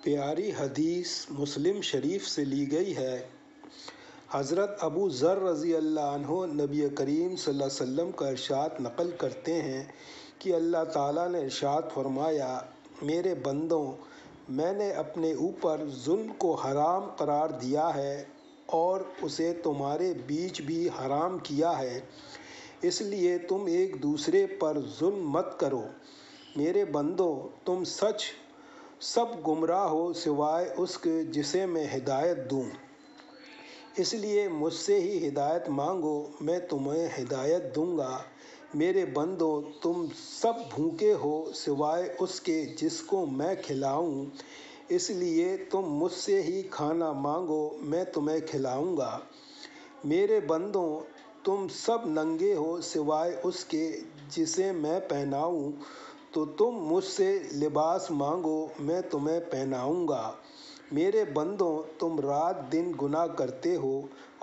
پیاری حدیث مسلم شریف سے لی گئی ہے۔ حضرت ابو ذر رضی اللہ عنہ نبی کریم صلی اللہ علیہ وسلم کا ارشاد نقل کرتے ہیں کہ اللہ تعالیٰ نے ارشاد فرمایا، میرے بندوں، میں نے اپنے اوپر ظلم کو حرام قرار دیا ہے اور اسے تمہارے بیچ بھی حرام کیا ہے، اس لیے تم ایک دوسرے پر ظلم مت کرو۔ میرے بندوں، تم سب گمراہ ہو سوائے اس کے جسے میں ہدایت دوں، اس لیے مجھ سے ہی ہدایت مانگو، میں تمہیں ہدایت دوں گا۔ میرے بندوں، تم سب بھوکے ہو سوائے اس کے جس کو میں کھلاؤں، اس لیے تم مجھ سے ہی کھانا مانگو، میں تمہیں کھلاؤں گا۔ میرے بندوں، تم سب ننگے ہو سوائے اس کے جسے میں پہناؤں، تو تم مجھ سے لباس مانگو، میں تمہیں پہناؤں گا۔ میرے بندوں، تم رات دن گناہ کرتے ہو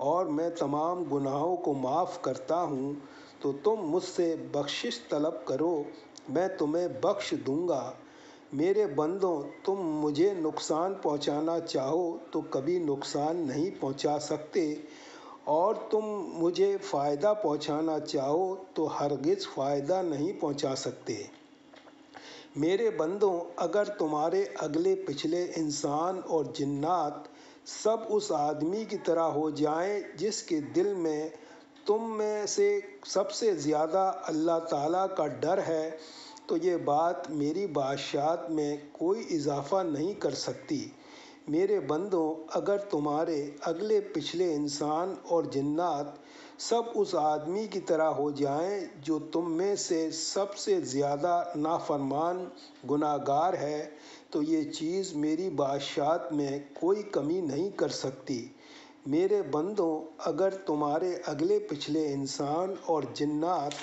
اور میں تمام گناہوں کو معاف کرتا ہوں، تو تم مجھ سے بخشش طلب کرو، میں تمہیں بخش دوں گا۔ میرے بندوں، تم مجھے نقصان پہنچانا چاہو تو کبھی نقصان نہیں پہنچا سکتے، اور تم مجھے فائدہ پہنچانا چاہو تو ہرگز فائدہ نہیں پہنچا سکتے۔ میرے بندوں، اگر تمہارے اگلے پچھلے انسان اور جنات سب اس آدمی کی طرح ہو جائیں جس کے دل میں تم میں سے سب سے زیادہ اللہ تعالیٰ کا ڈر ہے، تو یہ بات میری بادشاہت میں کوئی اضافہ نہیں کر سکتی۔ میرے بندوں، اگر تمہارے اگلے پچھلے انسان اور جنات سب اس آدمی کی طرح ہو جائیں جو تم میں سے سب سے زیادہ نافرمان گناہ گار ہے، تو یہ چیز میری بادشاہت میں کوئی کمی نہیں کر سکتی۔ میرے بندوں، اگر تمہارے اگلے پچھلے انسان اور جنات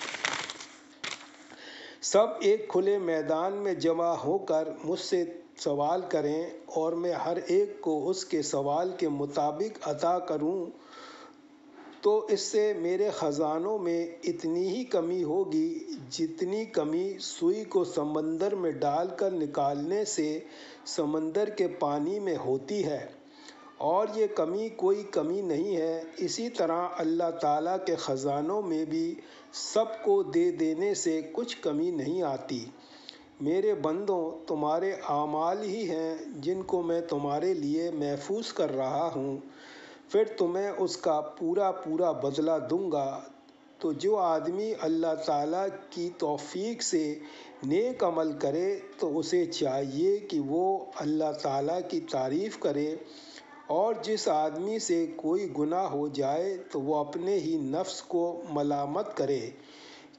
سب ایک کھلے میدان میں جمع ہو کر مجھ سے سوال کریں اور میں ہر ایک کو اس کے سوال کے مطابق عطا کروں، تو اس سے میرے خزانوں میں اتنی ہی کمی ہوگی جتنی کمی سوئی کو سمندر میں ڈال کر نکالنے سے سمندر کے پانی میں ہوتی ہے، اور یہ کمی کوئی کمی نہیں ہے۔ اسی طرح اللہ تعالیٰ کے خزانوں میں بھی سب کو دے دینے سے کچھ کمی نہیں آتی۔ میرے بندوں، تمہارے اعمال ہی ہیں جن کو میں تمہارے لیے محفوظ کر رہا ہوں، پھر تمہیں اس کا پورا پورا بدلہ دوں گا۔ تو جو آدمی اللہ تعالیٰ کی توفیق سے نیک عمل کرے تو اسے چاہیے کہ وہ اللہ تعالیٰ کی تعریف کرے، اور جس آدمی سے کوئی گناہ ہو جائے تو وہ اپنے ہی نفس کو ملامت کرے،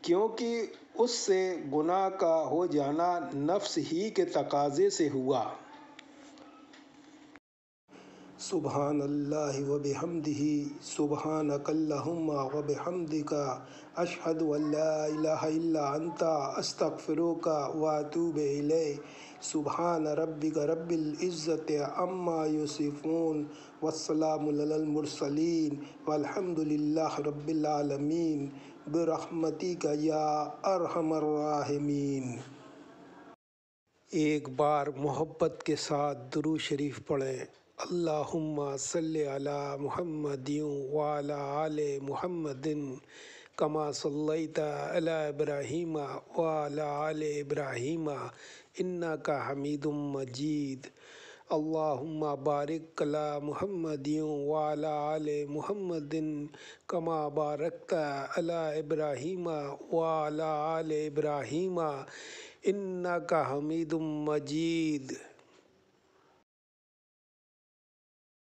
کیونکہ اس سے گناہ کا ہو جانا نفس ہی کے تقاضے سے ہوا۔ سبحان اللہ و بحمدہ، سبحانک اللہم و بحمدک، اشہد ان لا الہ الا انت، استغفرک و اتوب الیک۔ سبحان ربک رب العزت عما یصفون، والسلام علی المرسلین، والحمد للہ رب العالمین، برحمتک یا ارحم الراحمین۔ ایک بار محبت کے ساتھ درود شریف پڑھیں۔ اللہم صلی علی محمد وعلی آل محمد کما صلیت علی ابراہیم وعلی آل ابراہیم انک حمید مجید۔ اللہم بارک علی محمد وعلی آل محمد کما بارکت علی ابراہیم وعلی آل ابراہیم انک حمید مجید۔